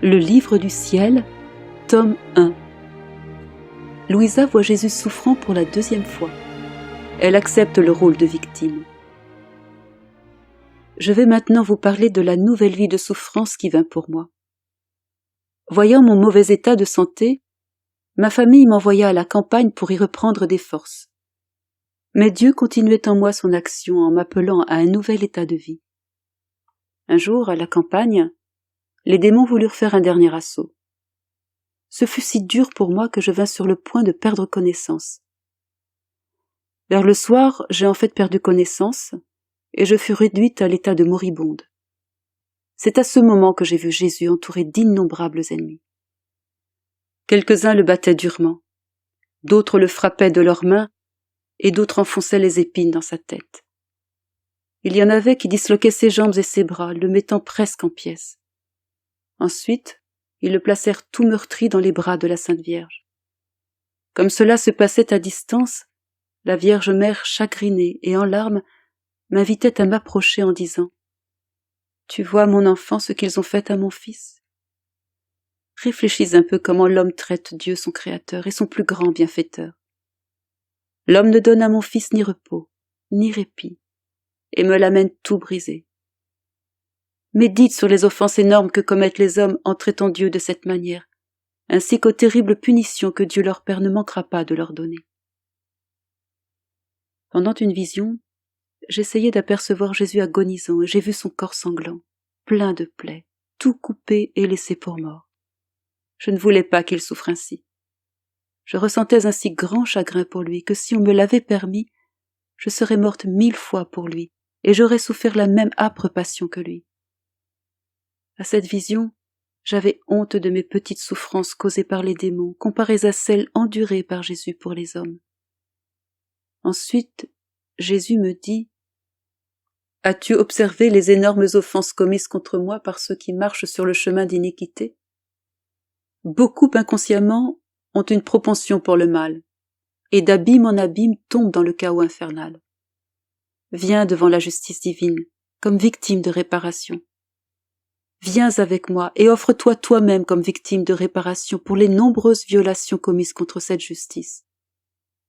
Le livre du ciel, tome 1. Louisa voit Jésus souffrant pour la 2e fois. Elle accepte le rôle de victime. Je vais maintenant vous parler de la nouvelle vie de souffrance qui vint pour moi. Voyant mon mauvais état de santé, ma famille m'envoya à la campagne pour y reprendre des forces. Mais Dieu continuait en moi son action en m'appelant à un nouvel état de vie. Un jour, à la campagne, les démons voulurent faire un dernier assaut. Ce fut si dur pour moi que je vins sur le point de perdre connaissance. Vers le soir, j'ai en fait perdu connaissance, et je fus réduite à l'état de moribonde. C'est à ce moment que j'ai vu Jésus entouré d'innombrables ennemis. Quelques-uns le battaient durement, d'autres le frappaient de leurs mains, et d'autres enfonçaient les épines dans sa tête. Il y en avait qui disloquaient ses jambes et ses bras, le mettant presque en pièces. Ensuite, ils le placèrent tout meurtri dans les bras de la Sainte Vierge. Comme cela se passait à distance, la Vierge Mère, chagrinée et en larmes, m'invitait à m'approcher en disant « Tu vois, mon enfant, ce qu'ils ont fait à mon fils ?» Réfléchis un peu comment l'homme traite Dieu son Créateur et son plus grand bienfaiteur. L'homme ne donne à mon fils ni repos, ni répit, et me l'amène tout brisé. Médite sur les offenses énormes que commettent les hommes en traitant Dieu de cette manière, ainsi qu'aux terribles punitions que Dieu leur Père ne manquera pas de leur donner. Pendant une vision, j'essayais d'apercevoir Jésus agonisant et j'ai vu son corps sanglant, plein de plaies, tout coupé et laissé pour mort. Je ne voulais pas qu'il souffre ainsi. Je ressentais un si grand chagrin pour lui que si on me l'avait permis, je serais morte 1000 fois pour lui et j'aurais souffert la même âpre passion que lui. À cette vision, j'avais honte de mes petites souffrances causées par les démons, comparées à celles endurées par Jésus pour les hommes. Ensuite, Jésus me dit « As-tu observé les énormes offenses commises contre moi par ceux qui marchent sur le chemin d'iniquité ? Beaucoup inconsciemment ont une propension pour le mal, et d'abîme en abîme tombent dans le chaos infernal. Viens devant la justice divine, comme victime de réparation. Viens avec moi et offre-toi toi-même comme victime de réparation pour les nombreuses violations commises contre cette justice.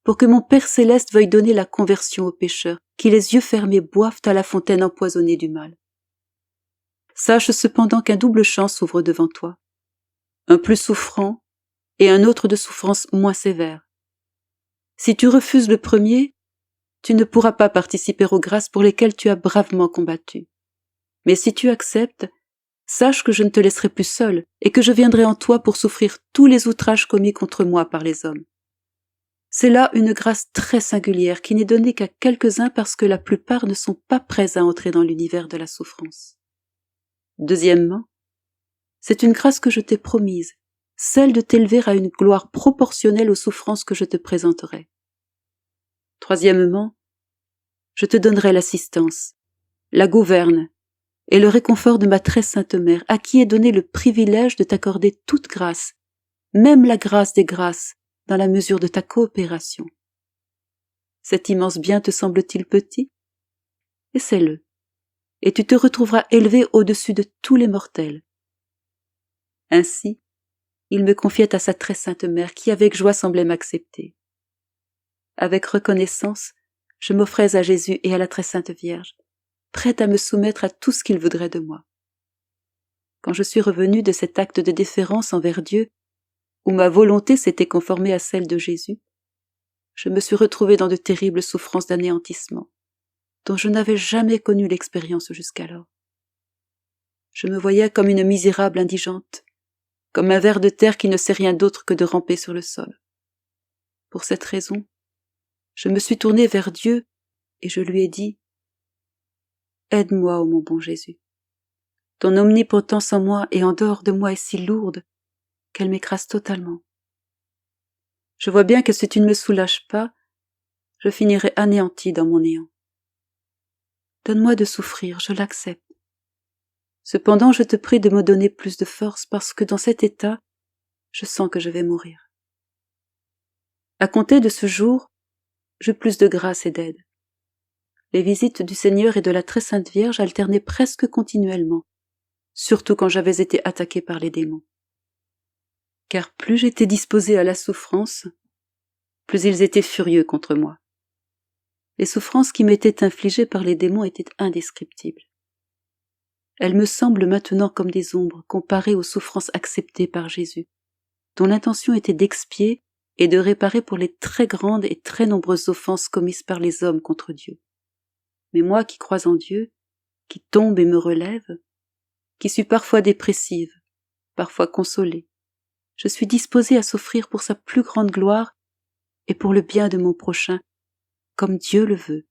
Pour que mon Père céleste veuille donner la conversion aux pécheurs qui les yeux fermés boivent à la fontaine empoisonnée du mal. Sache cependant qu'un double champ s'ouvre devant toi, un plus souffrant et un autre de souffrance moins sévère. Si tu refuses le premier, tu ne pourras pas participer aux grâces pour lesquelles tu as bravement combattu. Mais si tu acceptes, sache que je ne te laisserai plus seul et que je viendrai en toi pour souffrir tous les outrages commis contre moi par les hommes. C'est là une grâce très singulière qui n'est donnée qu'à quelques-uns parce que la plupart ne sont pas prêts à entrer dans l'univers de la souffrance. Deuxièmement, c'est une grâce que je t'ai promise, celle de t'élever à une gloire proportionnelle aux souffrances que je te présenterai. Troisièmement, je te donnerai l'assistance, la gouverne, et le réconfort de ma très sainte mère, à qui est donné le privilège de t'accorder toute grâce, même la grâce des grâces, dans la mesure de ta coopération. Cet immense bien te semble-t-il petit? Essaie-le, et tu te retrouveras élevé au-dessus de tous les mortels. Ainsi, il me confiait à sa très sainte mère, qui avec joie semblait m'accepter. Avec reconnaissance, je m'offrais à Jésus et à la très sainte Vierge, prête à me soumettre à tout ce qu'il voudrait de moi. Quand je suis revenue de cet acte de déférence envers Dieu, où ma volonté s'était conformée à celle de Jésus, je me suis retrouvée dans de terribles souffrances d'anéantissement, dont je n'avais jamais connu l'expérience jusqu'alors. Je me voyais comme une misérable indigente, comme un ver de terre qui ne sait rien d'autre que de ramper sur le sol. Pour cette raison, je me suis tournée vers Dieu et je lui ai dit « Aide-moi, ô mon bon Jésus. Ton omnipotence en moi et en dehors de moi est si lourde qu'elle m'écrase totalement. Je vois bien que si tu ne me soulages pas, je finirai anéanti dans mon néant. Donne-moi de souffrir, je l'accepte. Cependant, je te prie de me donner plus de force parce que dans cet état, je sens que je vais mourir. À compter de ce jour, j'eus plus de grâce et d'aide. Les visites du Seigneur et de la très sainte Vierge alternaient presque continuellement, surtout quand j'avais été attaquée par les démons. Car plus j'étais disposée à la souffrance, plus ils étaient furieux contre moi. Les souffrances qui m'étaient infligées par les démons étaient indescriptibles. Elles me semblent maintenant comme des ombres comparées aux souffrances acceptées par Jésus, dont l'intention était d'expier et de réparer pour les très grandes et très nombreuses offenses commises par les hommes contre Dieu. Mais moi qui crois en Dieu, qui tombe et me relève, qui suis parfois dépressive, parfois consolée, je suis disposée à souffrir pour sa plus grande gloire et pour le bien de mon prochain, comme Dieu le veut.